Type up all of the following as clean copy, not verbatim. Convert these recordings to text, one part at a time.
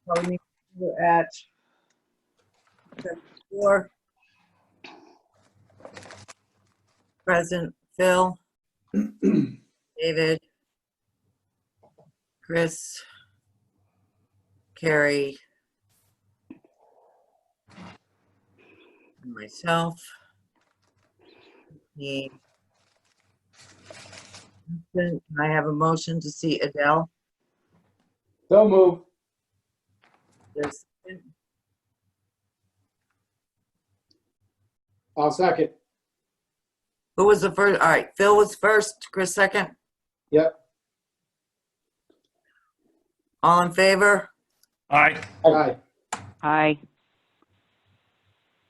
We're at 4. Present Phil, David, Chris, Carrie, and myself. Me. Can I have a motion to see Adele? So move. Yes. I'll second. Who was the first? All right, Phil was first, Chris second. Yep. All in favor? Aye. Aye. Aye.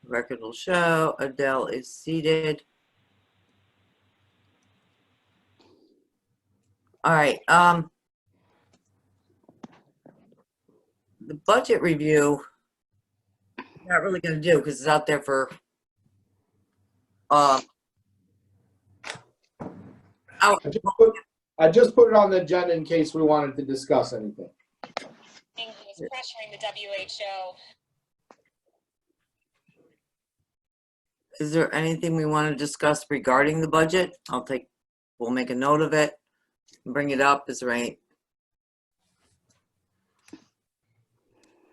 Record will show Adele is seated. All right, the budget review, not really gonna do because it's out there for, out- I just put it on the agenda in case we wanted to discuss anything. Who was pressuring the WHO. is there anything we want to discuss regarding the budget? We'll make a note of it, and bring it up. Is there any?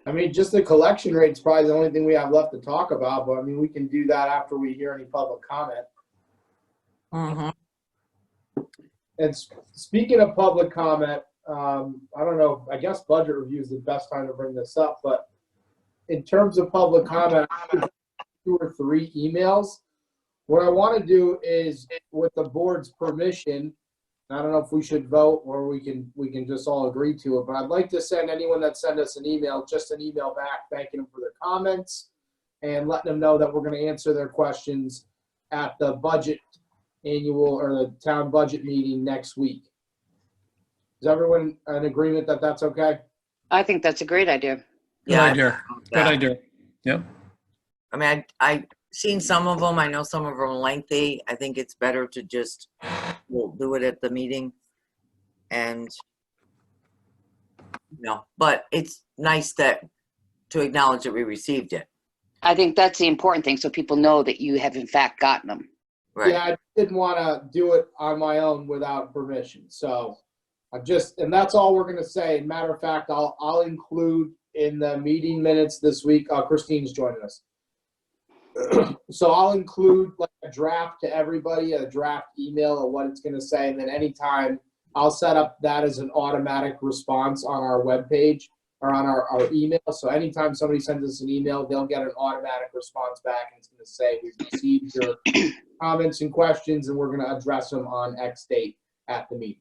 I mean, just the collection rate's probably the only thing we have left to talk about, but I mean, we can do that after we hear any public comment. Mhm. And speaking of public comment, I don't know, I guess budget review is the best time to bring this up, but in terms of public comment, I have 2 or 3 emails. What I want to do is, with the board's permission, I don't know if we should vote or we can just all agree to it, but I'd like to send anyone that sent us an email, just an email back thanking them for their comments and letting them know that we're going to answer their questions at the budget annual or the town budget meeting next week. Is everyone in agreement that that's okay? I think that's a great idea. Good Yeah, idea. Good idea. Yep. I mean, I've seen some of them. I know some of them are lengthy. I think it's better to just, we'll do it at the meeting. And, but it's nice to acknowledge that we received it. I think that's the important thing, so people know that you have in fact gotten them. Right. Yeah, I didn't want to do it on my own without permission. So and that's all we're going to say. Matter of fact, I'll include in the meeting minutes this week. Christine's joining us. So I'll include like a draft to everybody, a draft email of what it's going to say. And then anytime I'll set up that as an automatic response on our webpage or on our email. So anytime somebody sends us an email, they'll get an automatic response back. And it's going to say, we've received your comments and questions, and we're going to address them on X date at the meeting.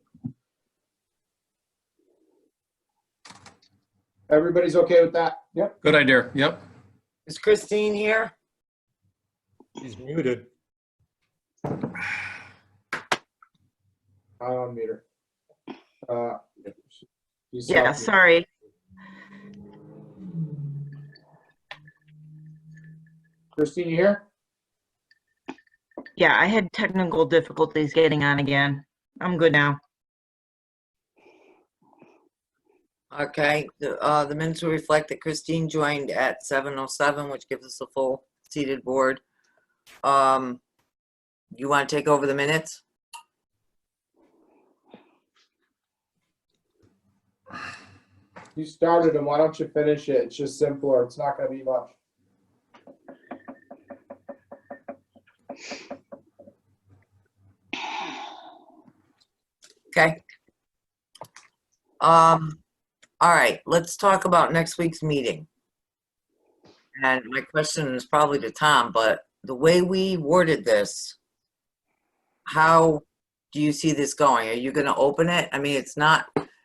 Everybody's okay with that? Yep. Good idea. Yep. Is Christine here? He's muted. I unmute her. Yeah, sorry. Christine, you here? Yeah, I had technical difficulties getting on again. I'm good now. Okay, the minutes will reflect that Christine joined at 7:07, which gives us a full seated board. You want to take over the minutes? You started them. Why don't you finish it? It's just simpler. It's not going to be much. Okay. All right, let's talk about next week's meeting. And my question is probably to Tom, but the way we worded this, how do you see this going? Are you going to open it? I mean,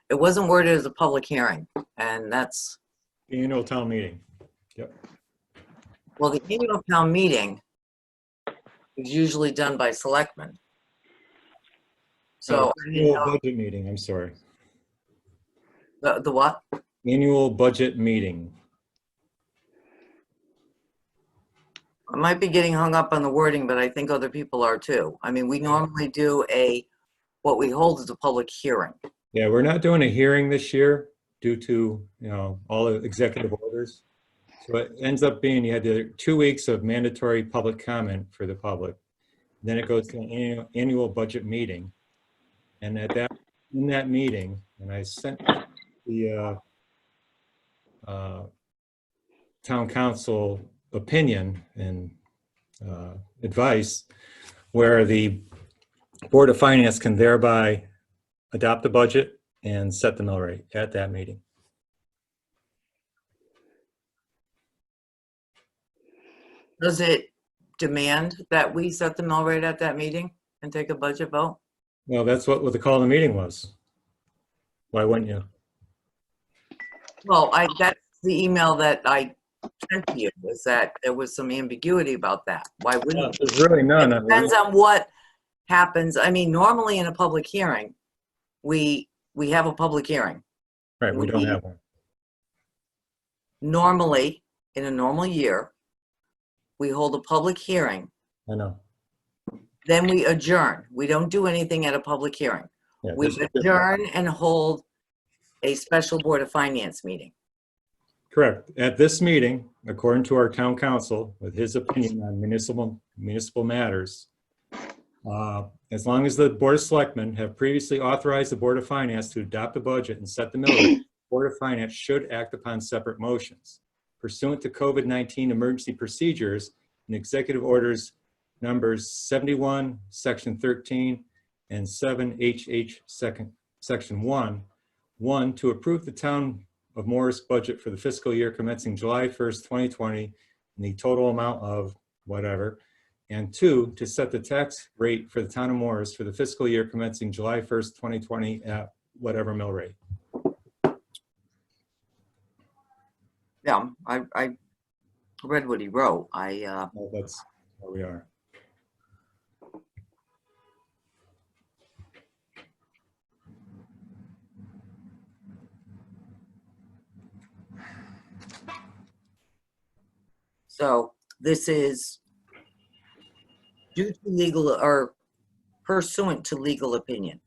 it wasn't worded as a public hearing, and that's, The annual town meeting. Yep. well, the annual town meeting is usually done by selectmen. So, Annual budget meeting, I'm sorry. the what? Annual budget meeting. I might be getting hung up on the wording, but I think other people are too. I mean, we normally do what we hold as a public hearing. Yeah, we're not doing a hearing this year due to, all the executive orders. So it ends up being, you had the 2 weeks of mandatory public comment for the public. Then it goes to an annual budget meeting. And in that meeting, and I sent the town council opinion and advice, where the Board of Finance can thereby adopt the budget and set the mill rate at that meeting. Does it demand that we set the mill rate at that meeting and take a budget vote? Well, that's what the call of the meeting was. Why wouldn't you? Well, that's the email that I sent to you, was that there was some ambiguity about that. Why wouldn't? There's really none. It depends on what happens. I mean, normally in a public hearing, we have a public hearing. Right, we don't have one. Normally, in a normal year, we hold a public hearing, I know. then we adjourn. We don't do anything at a public hearing. Yeah, We this is different. adjourn and hold a special Board of Finance meeting. Correct. At this meeting, according to our town council, with his opinion on municipal matters, as long as the Board of Selectmen have previously authorized the Board of Finance to adopt the budget and set the mill rate, the Board of Finance should act upon separate motions. Pursuant to COVID-19 emergency procedures and executive orders numbers 71, section 13, and 7 HH section 1, to approve the town of Morris budget for the fiscal year commencing July 1st, 2020, in the total amount of whatever, and 2, to set the tax rate for the town of Morris for the fiscal year commencing July 1st, 2020 at whatever mill rate. Yeah, I read what he wrote. I Well, that's where we are. So this is due to legal or pursuant to legal opinion.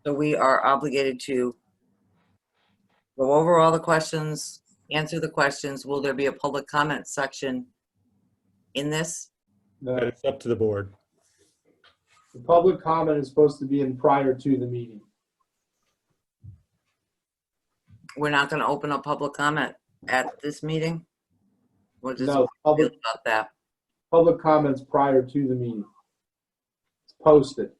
So we are obligated to go over all the questions, answer the questions. Will there be a public comment section in this? It's up to the board. The public comment is supposed to be in prior to the meeting. We're not going to open up public comment at this meeting? What does No, you feel about that? public comments prior to the meeting. It's posted.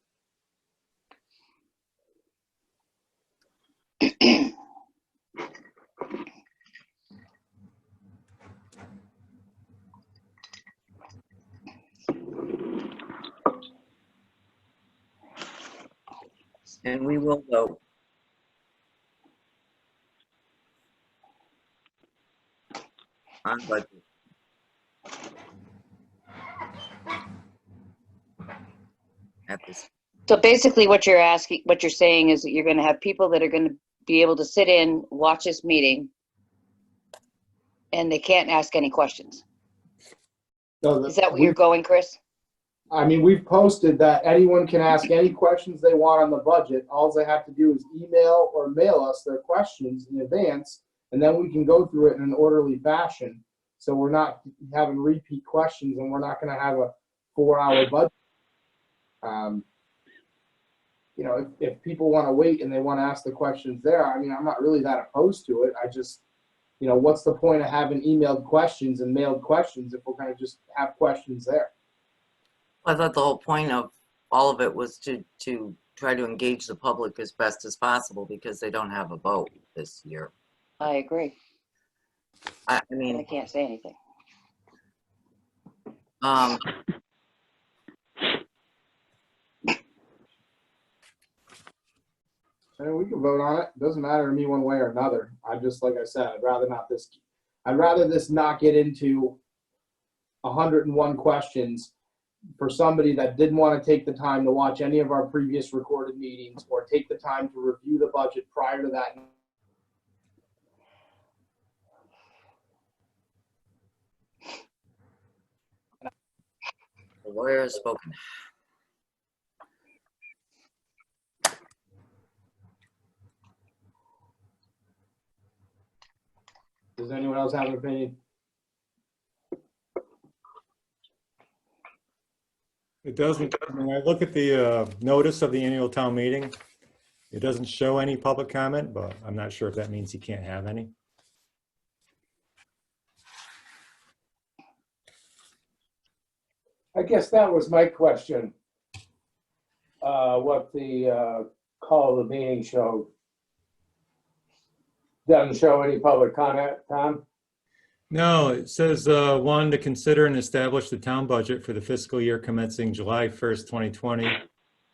And we will vote. On budget. At this, So basically what you're saying is that you're going to have people that are going to be able to sit in, watch this meeting, and they can't ask any questions. No, Is that where you're going, Chris? I mean, we've posted that anyone can ask any questions they want on the budget. All they have to do is email or mail us their questions in advance, and then we can go through it in an orderly fashion. So we're not having repeat questions, and we're not going to have a 4-hour budget. You know, if people want to wait and they want to ask the questions there, I mean, I'm not really that opposed to it. I just, you know, what's the point of having emailed questions and mailed questions if we're going to just have questions there? I thought the whole point of all of it was to try to engage the public as best as possible because they don't have a vote this year. I agree. I I mean, can't say anything. I mean, we can vote on it. Doesn't matter to me one way or another. I just, like I said, I'd rather this not get into 101 questions for somebody that didn't want to take the time to watch any of our previous recorded meetings or take the time to review the budget prior to that. The lawyer has spoken. Does anyone else have an opinion? It doesn't, when I look at the notice of the annual town meeting, it doesn't show any public comment, but I'm not sure if that means you can't have any. I guess that was my question. What the call of the meeting showed. Doesn't show any public comment, Tom? No, it says, one, to consider and establish the town budget for the fiscal year commencing July 1st, 2020,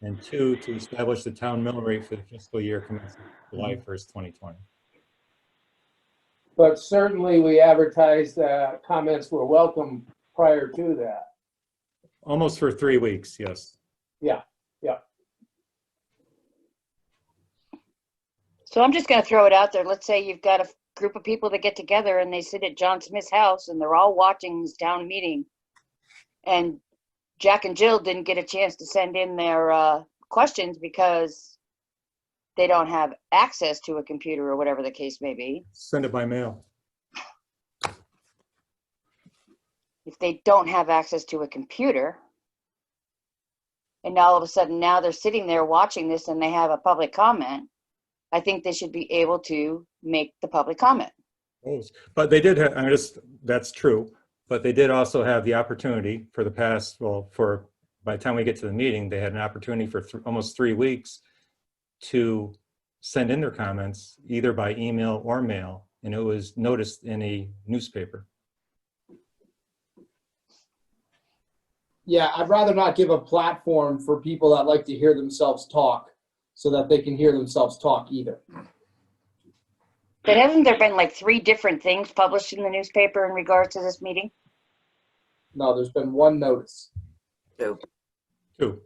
and two, to establish the town mill rate for the fiscal year commencing July 1st, 2020. But certainly we advertised that comments were welcome prior to that. Almost for 3 weeks, yes. Yeah. So I'm just gonna throw it out there. Let's say you've got a group of people that get together and they sit at John Smith's house and they're all watching this town meeting. And Jack and Jill didn't get a chance to send in their questions because they don't have access to a computer or whatever the case may be. Send it by mail. If they don't have access to a computer, and all of a sudden now they're sitting there watching this and they have a public comment, I think they should be able to make the public comment. But they did have, that's true, but they did also have the opportunity for the past, well, by the time we get to the meeting, they had an opportunity for almost 3 weeks to send in their comments either by email or mail, and it was noticed in a newspaper. Yeah, I'd rather not give a platform for people that like to hear themselves talk so that they can hear themselves talk either. But hasn't there been like 3 different things published in the newspaper in regards to this meeting? No, there's been one notice, Two. Two.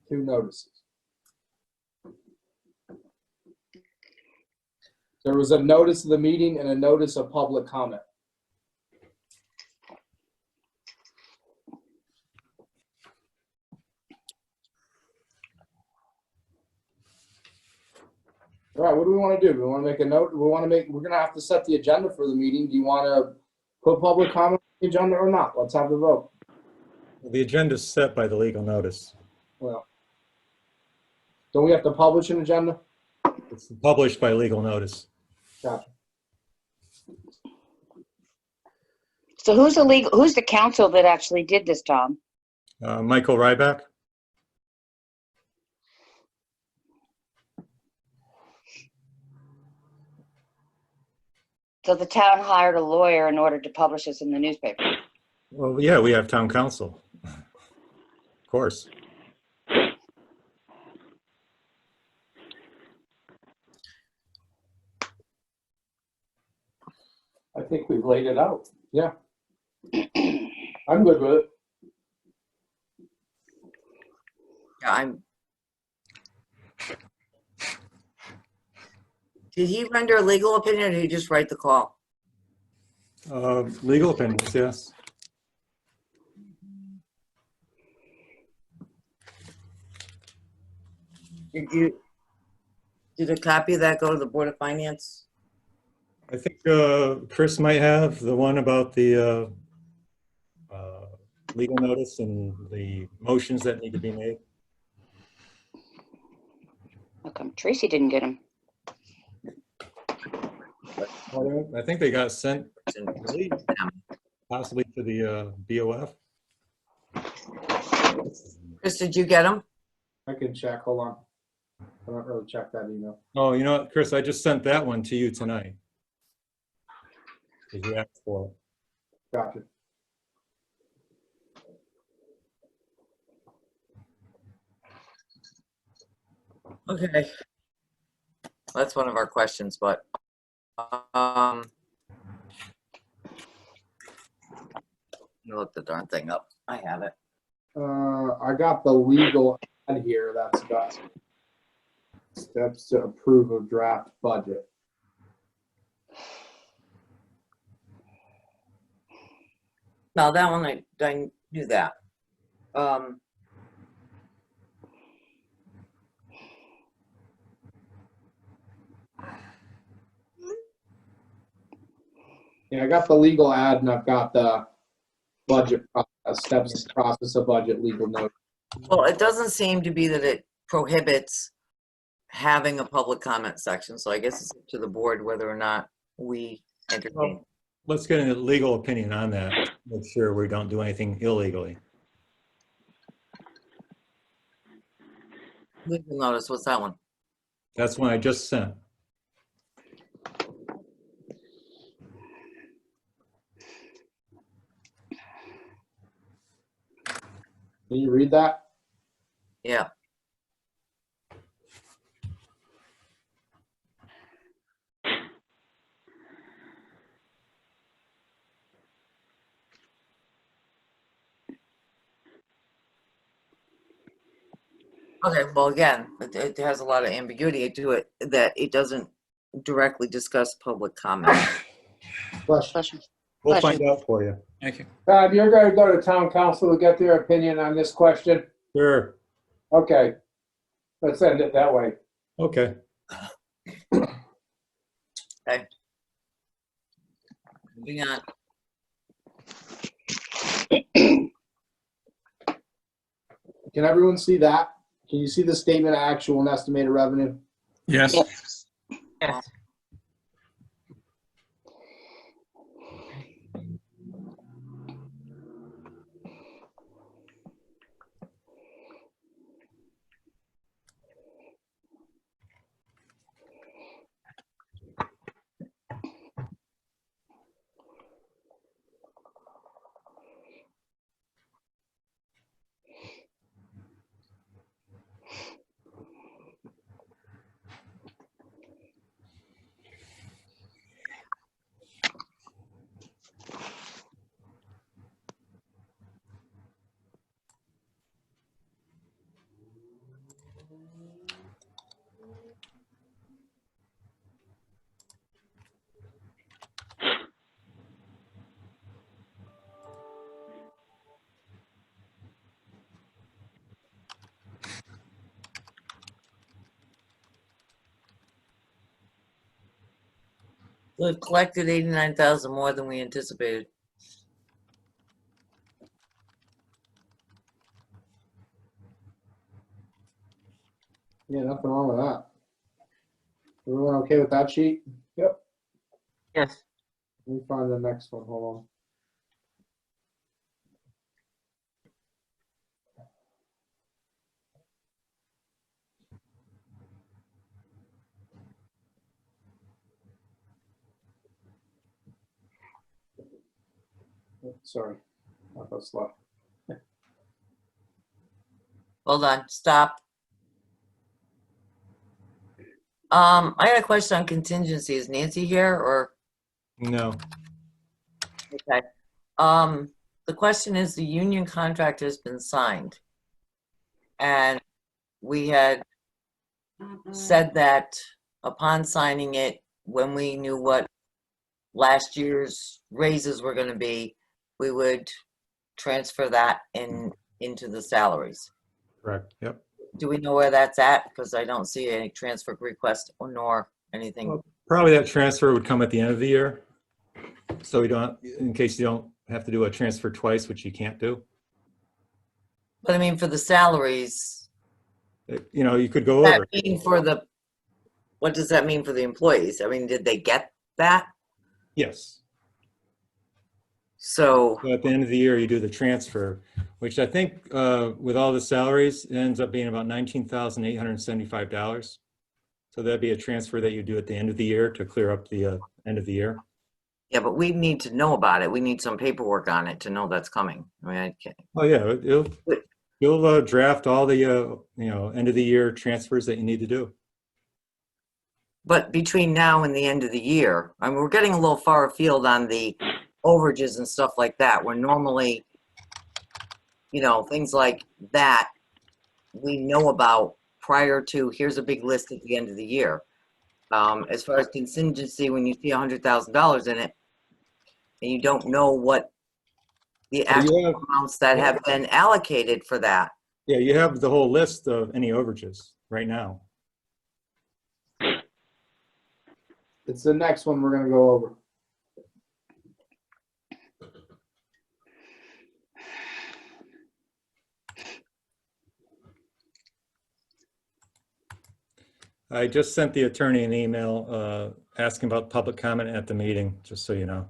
2 notices. There was a notice of the meeting and a notice of public comment. All right, what do we want to do? Do we want to make a note? We're going to have to set the agenda for the meeting. Do you want to put public comment on the agenda or not? Let's have the vote. The agenda is set by the legal notice. Well, don't we have to publish an agenda? It's published by legal notice. Gotcha. So who's the council that actually did this, Tom? Michael Ryback. So the town hired a lawyer in order to publish this in the newspaper. Well, yeah, we have town council. Of course. I think we've laid it out. Yeah. I'm good with it. Yeah, Did he render a legal opinion or did he just write the call? Legal opinions, yes. Did a copy of that go to the Board of Finance? I think Chris might have the one about the legal notice and the motions that need to be made. How come Tracy didn't get him? I think they got sent And- possibly to the BOF. Chris, did you get them? I can check. Hold on. I don't really check that email. Oh, you know what, Chris, I just sent that one to you tonight. Did you ask for it? Gotcha. Okay. That's one of our questions, but you look the darn thing up. I have it. I got the legal ad here that's got steps to approve of draft budget. No, that one, I knew that. Yeah, I got the legal ad and I've got the budget process, steps to process a budget legal notice. Well, it doesn't seem to be that it prohibits having a public comment section, so I guess it's up to the board whether or not we entertain. Let's get a legal opinion on that. Make sure we don't do anything illegally. Legal notice, what's that one? That's one I just sent. Can you read that? Yeah. Okay, well, again, it has a lot of ambiguity to it, that it doesn't directly discuss public comment. Question. Question. We'll Question. find out for you. Thank you. Todd, you're going to go to town council to get their opinion on this question? Sure. Okay. Let's end it that way. Okay. Moving on. Can everyone see that? Can you see the statement of actual and estimated revenue? Yes. Yep. Yes. We've collected 89,000 more than we anticipated. Yeah, nothing wrong with that. Everyone okay with that sheet? Yep. Yes. Let me find the next one. Hold on. Oh, sorry. Not that slow. Hold on, stop. I got a question on contingency. Is Nancy here or? No. Okay. The question is, the union contract has been signed. And we had said that upon signing it, when we knew what last year's raises were gonna be, we would transfer that into the salaries. Correct. Yep. Do we know where that's at? Because I don't see any transfer request or nor anything. Well, probably that transfer would come at the end of the year. So we don't, in case you don't have to do a transfer twice, which you can't do. But I mean, for the salaries, You know, you could go that over. mean for the, what does that mean for the employees? I mean, did they get that? Yes. So, So at the end of the year, you do the transfer, which I think with all the salaries, it ends up being about $19,875. So that'd be a transfer that you do at the end of the year to clear up the end of the year. yeah, but we need to know about it. We need some paperwork on it to know that's coming. I mean, I can't. Oh, yeah, you'll draft all the, end of the year transfers that you need to do. But between now and the end of the year, I mean, we're getting a little far afield on the overages and stuff like that. We're normally, things like that we know about prior to, here's a big list at the end of the year. As far as contingency, when you see $100,000 in it, and you don't know what the Well, you actual have- amounts that have been allocated for that. Yeah, you have the whole list of any overages right now. It's the next one we're gonna go over. I just sent the attorney an email asking about public comment at the meeting, just so you know.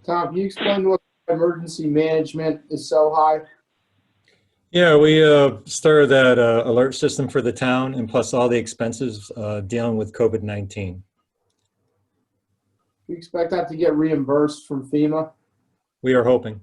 Tom, can you explain what emergency management is so high? Yeah, we started that alert system for the town and plus all the expenses dealing with COVID-19. We expect that to get reimbursed from FEMA. We are hoping.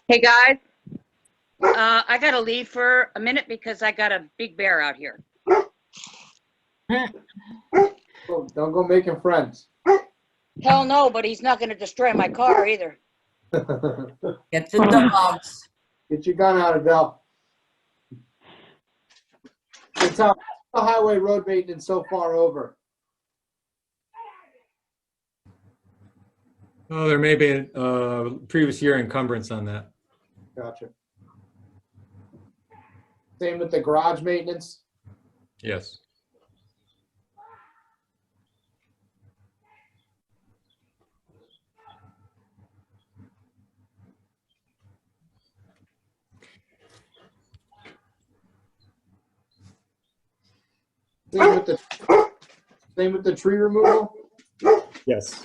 Hey, guys. I gotta leave for a minute because I got a big bear out here. Oh, don't go making friends. Hell no, but he's not gonna destroy my car either. Get the dogs. Get your gun out, Adele. It's how the highway road maintenance so far over. Oh, there may be a previous year encumbrance on that. Gotcha. Same with the garage maintenance. Yes. Same with the tree removal. Yes.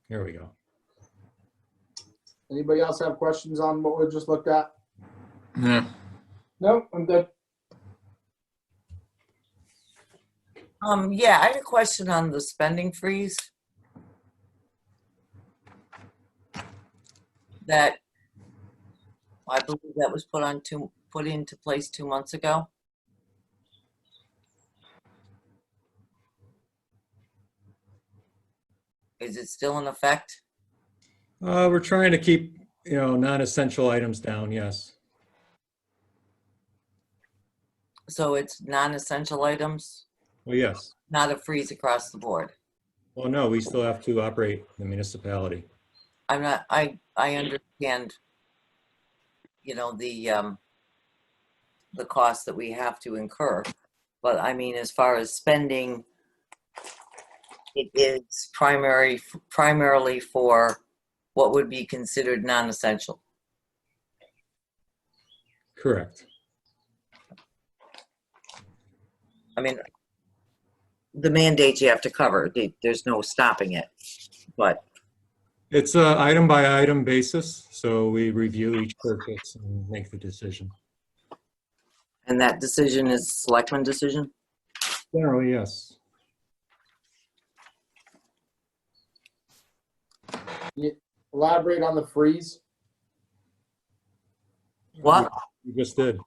Here we go. Anybody else have questions on what we just looked at? No. Nope, I'm good. Yeah, I had a question on the spending freeze. That, I believe that was put into place 2 months ago. Is it still in effect? We're trying to keep, non-essential items down, yes. So it's non-essential items, Well, yes. not a freeze across the board. Well, no, we still have to operate the municipality. I understand, the cost that we have to incur. But I mean, as far as spending, it is primarily for what would be considered non-essential. Correct. I mean, the mandates you have to cover, there's no stopping it, but It's a item by item basis, so we review each purchase and make the decision. and that decision is selectman decision? Generally, yes. Elaborate on the freeze. What? We just did.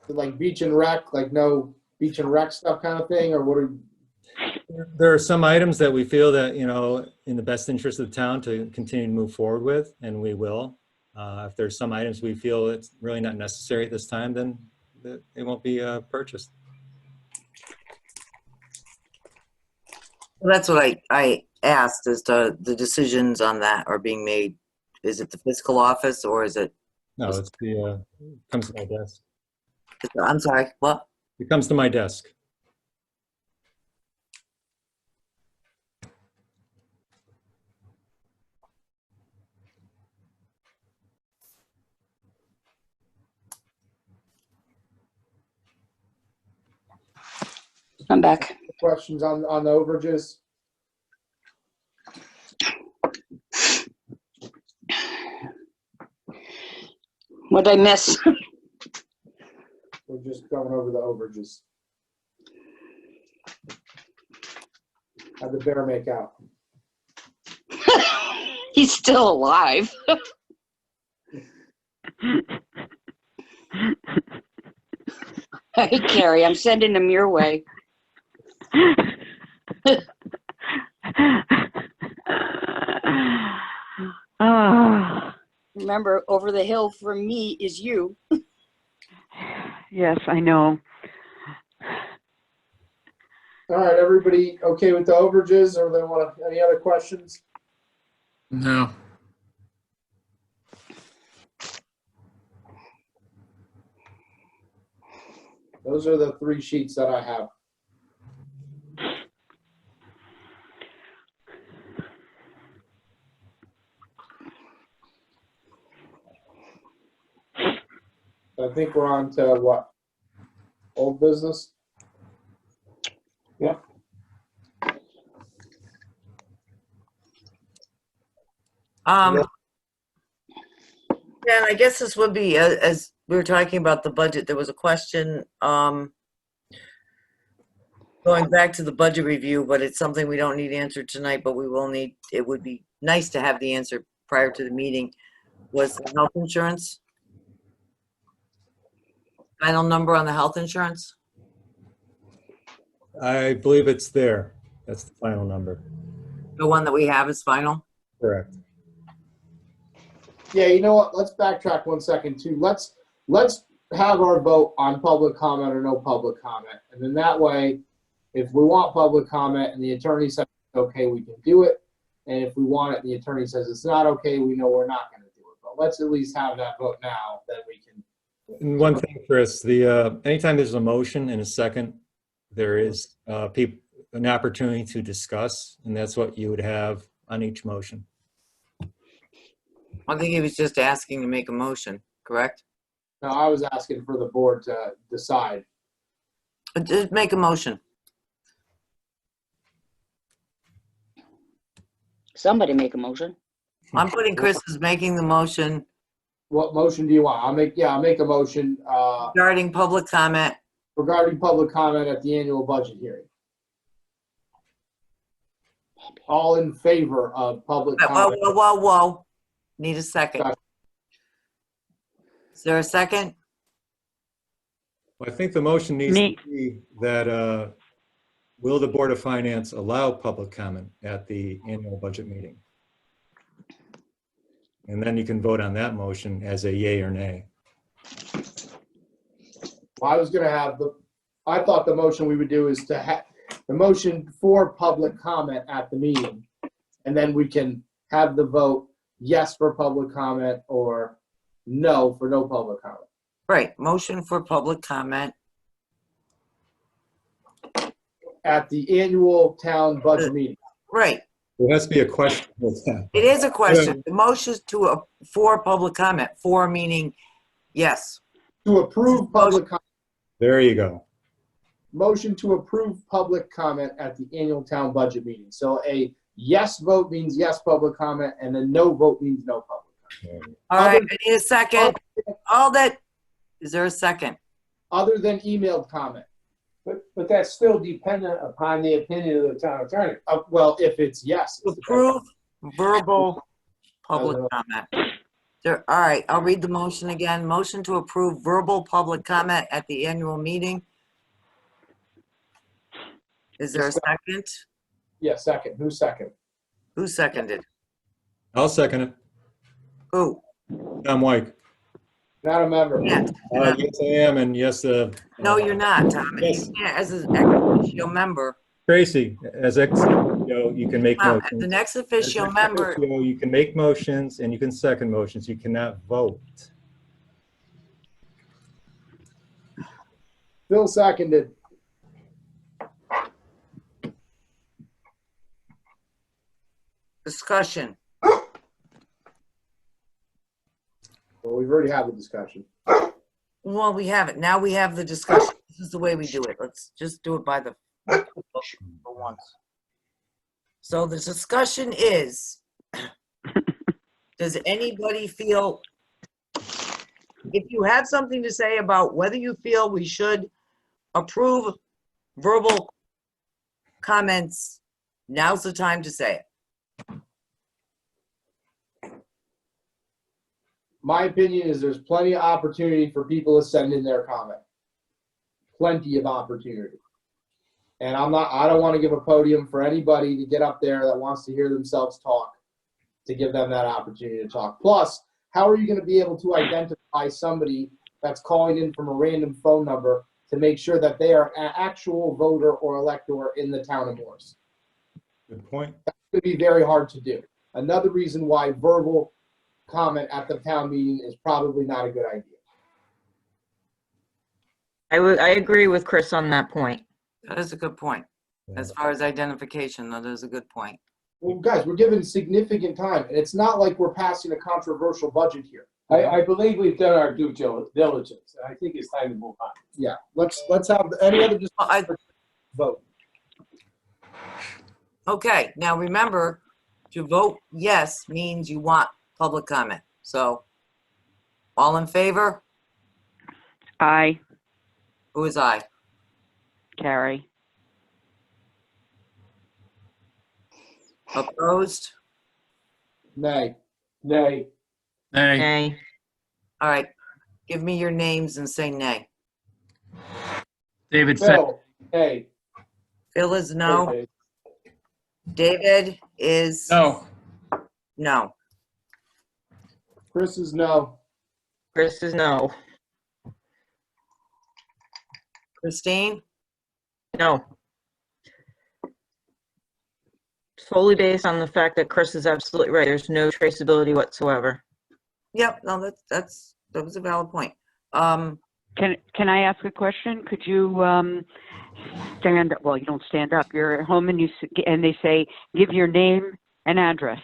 Like beach and rec, like no beach and rec stuff kind of thing, or what are? There are some items that we feel that, in the best interest of the town to continue to move forward with, and we will. If there's some items we feel it's really not necessary at this time, then it won't be purchased. Well, that's what I asked, as to the decisions on that are being made. Is it the fiscal office or is it, No, it's comes to my desk. I'm sorry, what? It comes to my desk. I'm back. Questions on the overages? What'd I miss? We're just going over the overages. How'd the bear make out? He's still alive. Hey, Carrie, I'm sending him your way. Remember, over the hill from me is you. Yes, I know. All right, everybody okay with the overages, or they want any other questions? No. Those are the 3 sheets that I have. I think we're on to what? Old business? Yeah. Yeah, and I guess this would be, as we were talking about the budget, there was a question, going back to the budget review, but it's something we don't need answered tonight, but we will need, it would be nice to have the answer prior to the meeting, was the health insurance. Final number on the health insurance? I believe it's there. That's the final number. The one that we have is final? Correct. Yeah, you know what? Let's backtrack 1 second too. Let's have our vote on public comment or no public comment. And then that way, if we want public comment and the attorney says it's okay, we can do it. And if we want it and the attorney says it's not okay, we know we're not gonna do it. But let's at least have that vote now, then we can. And one thing, Chris, anytime there's a motion and a second, there is an opportunity to discuss, and that's what you would have on each motion. I think he was just asking to make a motion, correct? No, I was asking for the board to decide. Just make a motion. Somebody make a motion. I'm putting Chris as making the motion What motion do you want? I'll make a motion regarding public comment. regarding public comment at the annual budget hearing. All in favor of public Whoa, comment? whoa, whoa, whoa. Need a second. Gotcha. Is there a second? Well, I think the motion needs Me. to be that, will the Board of Finance allow public comment at the annual budget meeting? And then you can vote on that motion as a yay or nay. Well, I was gonna have I thought the motion we would do is to have the motion for public comment at the meeting. And then we can have the vote yes for public comment or no for no public comment. Right, motion for public comment. At the annual town budget meeting. Right, There has to be a question with that. it is a question. The motion for public comment, for meaning yes. To approve public comment. There you go. Motion to approve public comment at the annual town budget meeting. So a yes vote means yes public comment, and a no vote means no public comment. All right, I need a second. Is there a second? Other than emailed comment. But that's still dependent upon the opinion of the town attorney. Well, if it's yes. it's Approve verbal public comment. All right, I'll read the motion again. Motion to approve verbal public comment at the annual meeting. Is there a second? Yeah, second. Who's second? Who seconded? I'll second it. Who? Tom White. Not a member. Yes. Yes, I am, and yes, No, you're not, Tom. Yes. Yeah, as an ex officio member. Tracy, as ex officio, you can make As motions. an ex As officio ex member, officio, you can make motions and you can second motions. You cannot vote. Phil seconded. discussion. Well, we've already had the discussion. Well, we have it. Now we have the discussion. This is the way we do it. Let's just do it by the book for once. So the discussion is, does anybody feel, if you have something to say about whether you feel we should approve verbal comments, now's the time to say it. My opinion is there's plenty of opportunity for people to send in their comment. Plenty of opportunity. And I don't want to give a podium for anybody to get up there that wants to hear themselves talk, to give them that opportunity to talk. Plus, how are you going to be able to identify somebody that's calling in from a random phone number to make sure that they are an actual voter or elector in the town of Morris? Good point. That's going to be very hard to do. Another reason why verbal comment at the town meeting is probably not a good idea. I agree with Chris on that point. That is a good point. As far as identification, that is a good point. Well, guys, we're given significant time, and it's not like we're passing a controversial budget here. I believe we've done our due diligence. I think it's time to move on. Yeah, let's have any other Well, vote. Okay, now remember, to vote yes means you want public comment. So All in favor? Aye, Who is aye? Carrie. Opposed? Nay. Nay. Nay. Nay. All right, give me your names and say nay. David said, Phil, nay. Phil is no. Okay. David is no. no. Chris is no. Chris is no. Christine? No. Solely based on the fact that Chris is absolutely right. There's no traceability whatsoever. Yep, no, that was a valid point. Can I ask a question? Could you stand up? Well, you don't stand up. You're at home and and they say, give your name and address.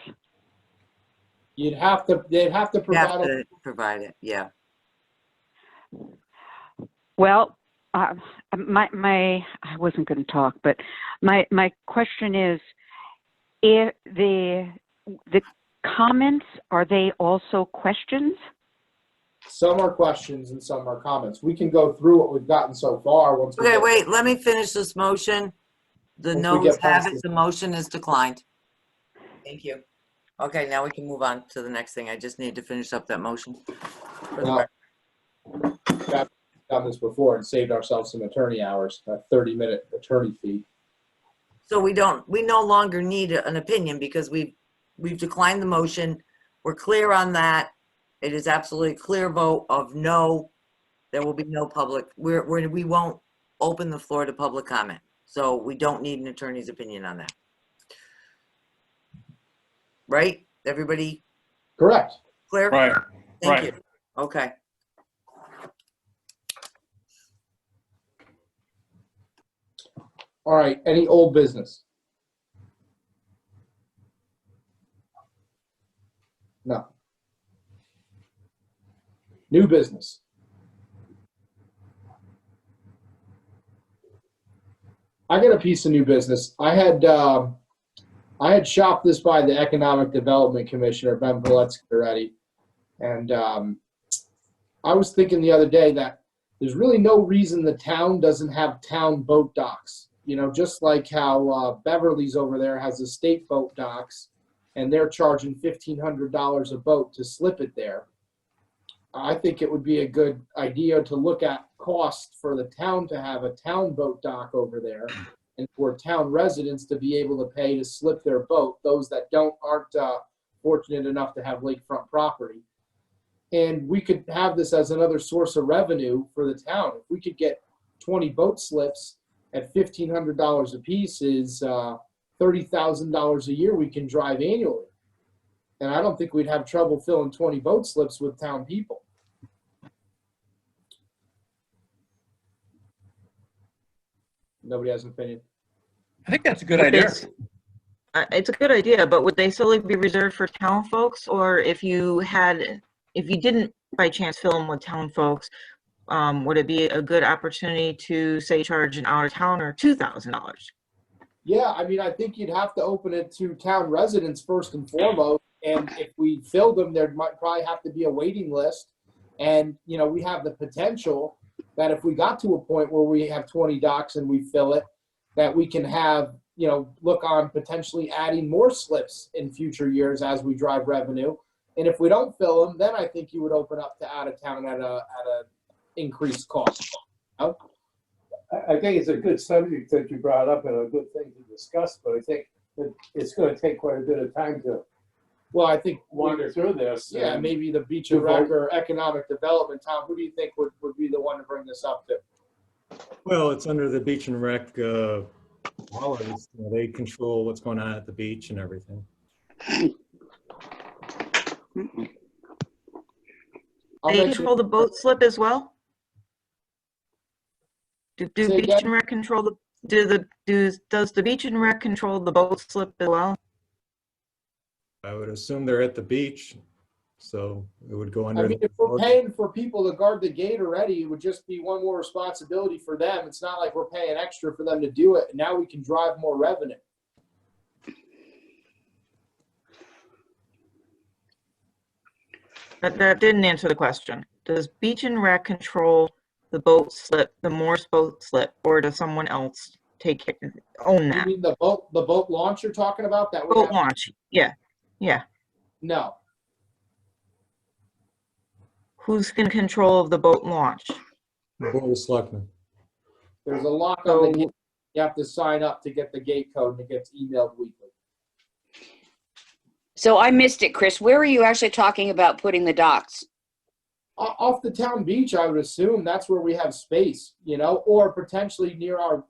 They'd have to You have provide, to provide it, yeah. Well, I wasn't going to talk, but my question is, if the comments, are they also questions? some are questions and some are comments. We can go through what we've gotten so far once we Okay, get- wait, let me finish this motion. The Once we noes get have past it, this. the motion is declined. Thank you. Okay, now we can move on to the next thing. I just need to finish up that motion. For the Now- record. We've done this before and saved ourselves some attorney hours, a 30-minute attorney fee. So we no longer need an opinion because we've declined the motion. We're clear on that. It is absolutely clear vote of no. There will be no public, we won't open the floor to public comment. So we don't need an attorney's opinion on that. Right? Everybody Correct. clear? Right. Thank Right. you. Okay. All right, any old business? No. New business? I got a piece of new business. I had shopped this by the Economic Development Commissioner, Ben Valetsky, already. And I was thinking the other day that there's really no reason the town doesn't have town boat docks. You know, just like how Beverly's over there has the state boat docks, and they're charging $1,500 a boat to slip it there. I think it would be a good idea to look at cost for the town to have a town boat dock over there, and for town residents to be able to pay to slip their boat, those that aren't fortunate enough to have lakefront property. And we could have this as another source of revenue for the town. If we could get 20 boat slips at $1,500 a piece, is $30,000 a year we can drive annually. And I don't think we'd have trouble filling 20 boat slips with town people. Nobody has an opinion? I think that's a good Would idea. It's a good idea, but would they solely be reserved for town folks? Or if you didn't by chance fill them with town folks, would it be a good opportunity to say charge an out of towner $2,000? Yeah, I mean, I think you'd have to open it to town residents first and foremost. And if we filled them, there might probably have to be a waiting list. And, you know, we have the potential that if we got to a point where we have 20 docks and we fill it, that we can have, you know, look on potentially adding more slips in future years as we drive revenue. And if we don't fill them, then I think you would open up to out of town at a increased cost. Oh, I think it's a good subject that you brought up and a good thing to discuss, but I think that it's going to take quite a bit of time to well, I think wander through this. yeah, and- maybe the Beach and Rec or Economic Development. Tom, who do you think would be the one to bring this up to? Well, it's under the Beach and Rec, policies. You know, they control what's going on at the beach and everything. I'll They mention- control the boat slip as well? Do Say Beach again? and Rec control does the Beach and Rec control the boat slip as well? I would assume they're at the beach, so it would go I under. mean, if we're paying for people to guard the gate already, it would just be one more responsibility for them. It's not like we're paying extra for them to do it. Now we can drive more revenue. That didn't answer the question. Does Beach and Rec control the boat slip, the Morse boat slip, or does someone else own You that? mean the boat launch you're talking about that we Boat have? launch, yeah, yeah. No, Who's in control of the boat launch? Board of Selectmen. there's a lock on the So- gate. You have to sign up to get the gate code and it gets emailed weekly. So I missed it, Chris. Where are you actually talking about putting the docks? Off the town beach, I would assume that's where we have space, you know, or potentially near our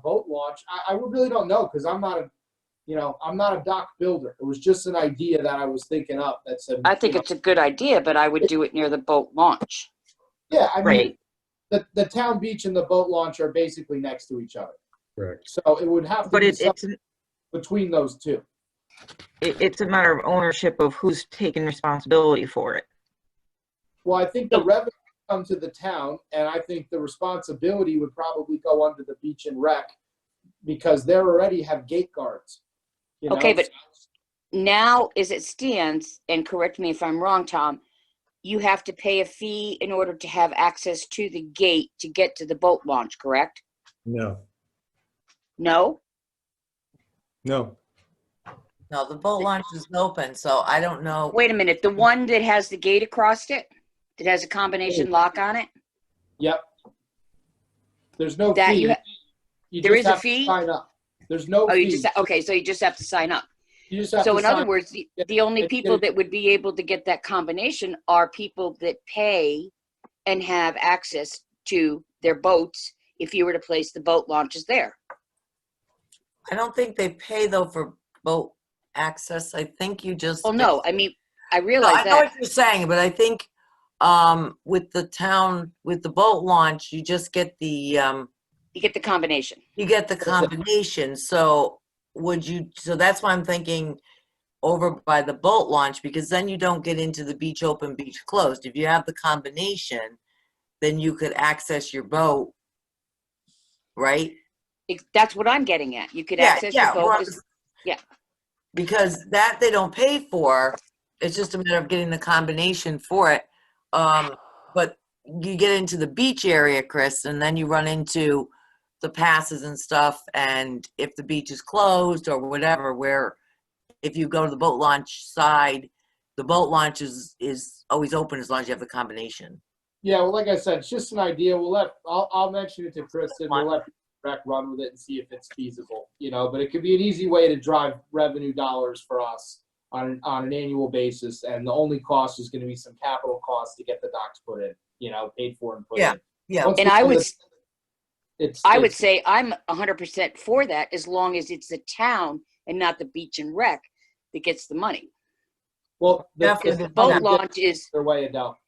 boat launch. I really don't know because I'm not a dock builder. It was just an idea that I was thinking up that said. I think it's a good idea, but I would do it near the boat launch. Yeah, I mean, Right. the town beach and the boat launch are basically next to each other. Correct. So it would have to But be it's something between those two. it's a matter of ownership of who's taking responsibility for it. Well, I think the revenue come to the town, and I think the responsibility would probably go under the beach and rec because they already have gate guards. You Okay, know? but now as it stands, and correct me if I'm wrong, Tom, you have to pay a fee in order to have access to the gate to get to the boat launch, correct? No, No? no. No, the boat launch is open, so I don't know. Wait a minute, the one that has the gate across it, that has a combination lock on it? Yep. There's no That fee. you ha- You there just is a have to fee? sign up. There's no Oh, fee. you just, okay, so you just have to sign up. You just have So to in sign other up. words, the only It's people gonna- that would be able to get that combination are people that pay and have access to their boats if you were to place the boat launches there. I don't think they pay though for boat access. I think you just. Well, no, I mean, I No, realize I know that. what you're saying, but I think with the town, with the boat launch, you just get the You get the combination. you get the combination. So so that's why I'm thinking over by the boat launch, because then you don't get into the beach open, beach closed. If you have the combination, then you could access your boat, right? That's what I'm getting at. You could Yeah, access your yeah, boat. well, as- yeah. Because that they don't pay for. It's just a matter of getting the combination for it. But you get into the beach area, Chris, and then you run into the passes and stuff. And if the beach is closed or whatever, where if you go to the boat launch side, the boat launch is always open as long as you have the combination. Yeah, well, like I said, it's just an idea. I'll mention it to Kristen. We'll let rec run with it and see if it's feasible, you know, but it could be an easy way to drive revenue dollars for us on an annual basis. And the only cost is going to be some capital costs to get the docks put in, you know, paid for and put in. Yeah. Once And we I do would, this, I would it's- say I'm 100% for that as long as it's the town and not the beach and rec that gets the money. well, Definitely The boat Yeah. launch is, Either way, Adele.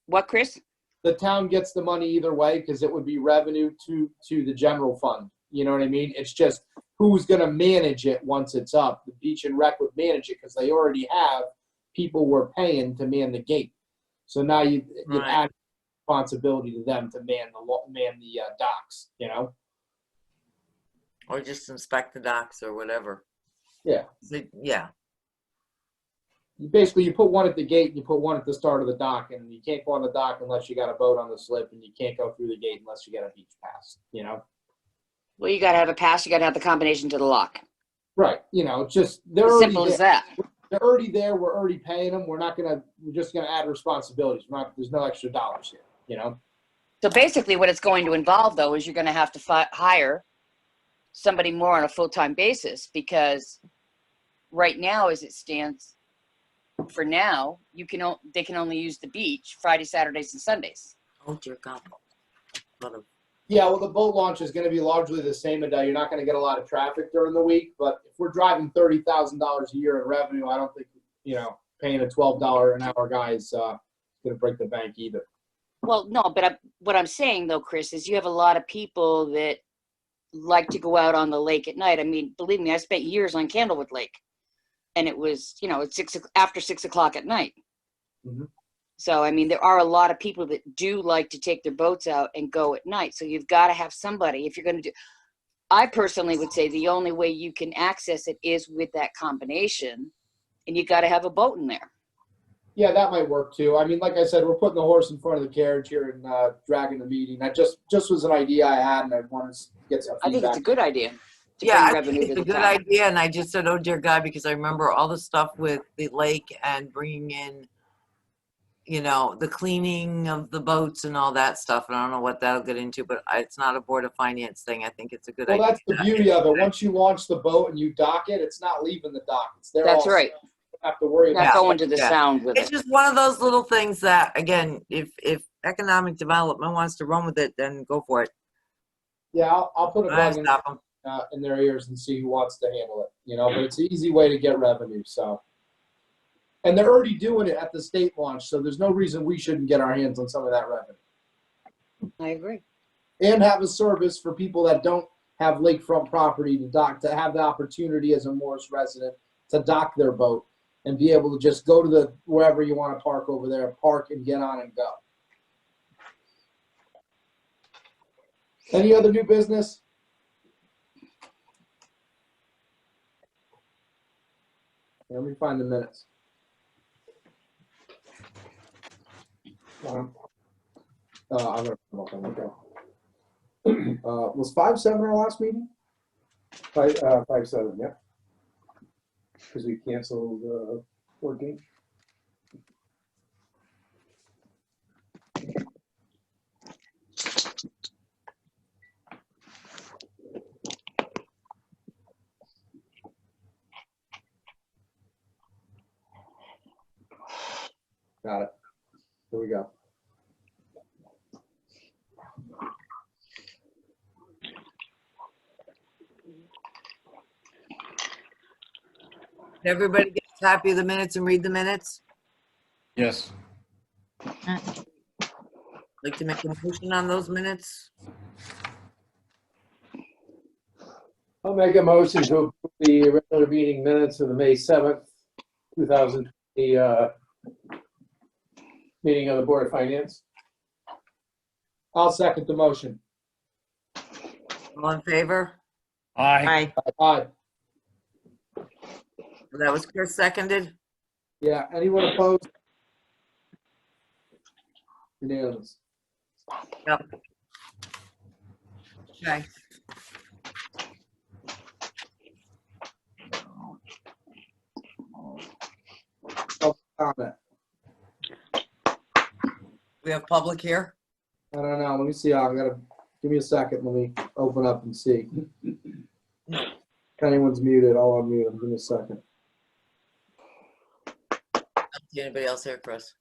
what, Chris? The town gets the money either way because it would be revenue to the general fund. You know what I mean? It's just who's going to manage it once it's up. The beach and rec would manage it because they already have people we're paying to man the gate. So now you Right. add responsibility to them to man the docks. You know? Or just inspect the docks or whatever. Yeah. Yeah. You put one at the gate and you put one at the start of the dock, and you can't go on the dock unless you got a boat on the slip, and you can't go through the gate unless you get a beach pass. You know? Well, you got to have a pass. You got to have the combination to the lock. Right. You know, just they're As already simple there. as that. They're already there. We're already paying them. We're just gonna add responsibilities. There's no extra dollars here. You know. So basically what it's going to involve though is you're going to have to hire somebody more on a full-time basis, because right now as it stands, for now, they can only use the beach Friday, Saturdays, and Sundays. Oh dear God. Lot of- Yeah. Well, the boat launch is going to be largely the same. Adele. You're not going to get a lot of traffic during the week, but if we're driving $30,000 a year in revenue, I don't think paying a $12 an hour guy is going to break the bank either. Well, no, but what I'm saying though, Chris, is you have a lot of people that like to go out on the lake at night. I mean, believe me, I spent years on Candlewood Lake, and it was, it's after 6 o'clock at night. Mhm. So, I mean, there are a lot of people that do like to take their boats out and go at night. So you've got to have somebody, if you're going to do, I personally would say the only way you can access it is with that combination, and you got to have a boat in there. Yeah, that might work too. I mean, like I said, we're putting the horse in front of the carriage here and dragging the meeting. That just was an idea I had, and I wanted to get some I think feedback. it's a good idea to Yeah, bring I think revenue it's to a the good town. idea, and I just said, oh dear God, because I remember all the stuff with the lake and bringing in, you know, the cleaning of the boats and all that stuff, and I don't know what that'll get into, but it's not a Board of Finance thing. I think it's a good Well, idea. that's the beauty of it. Once you launch the boat and you dock it, it's not leaving the dock. It's there. That's all right. set. You don't have to worry Not about going to the Yeah. sound with It's it. just one of those little things that, again, if economic development wants to run with it, then go for it. Yeah, I'll put a I bug in, stop them. in their ears and see who wants to handle it. You know, but it's an easy way to get revenue. So, and they're already doing it at the state launch, so there's no reason we shouldn't get our hands on some of that revenue I agree. and have a service for people that don't have lakefront property to dock, to have the opportunity as a Morris resident to dock their boat and be able to just go to the wherever you want to park over there, park and get on and go. Any other new business? Let me find the minutes. I'm gonna come up and go. Was 5-7 our last meeting? 5-7, yeah. Because we canceled 14. Got it. Here we go. Everybody get a copy of the minutes and read the minutes. Yes. Like to make a motion on those minutes? I'll make a motion to approve the regular meeting minutes of the May 7th, 2020 meeting of the Board of Finance. I'll second the motion. All in favor? Aye. Aye. Aye. That was Chris seconded? Yeah, anyone opposed? Unanimous. Yep. Okay. Comment. We have public here? I don't know. Let me see. Give me a second. Let me open up and see. If anyone's muted, I'll unmute them. Give me a second. See anybody else here, Chris?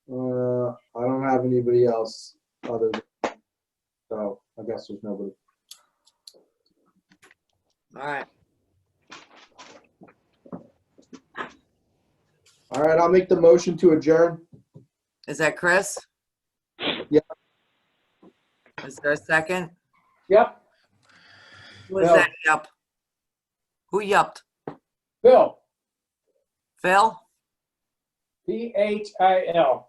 I don't have anybody else other than, so I guess there's nobody. All right. All right, I'll make the motion to adjourn. Is that Chris? Yeah. Is there a second? Yep, Who is Bill. that? Yup. Who yupped? Bill, Phil? PHIL.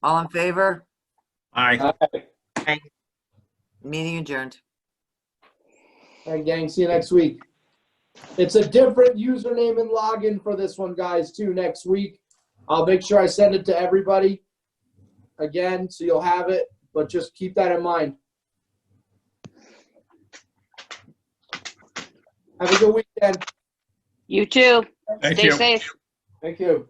All in favor? Aye. Meeting adjourned. All right, gang, see you next week. It's a different username and login for this one, guys, too, next week. I'll make sure I send it to everybody again, so you'll have it, but just keep that in mind. Have a good weekend. You too. Thank Stay you. safe. Thank you.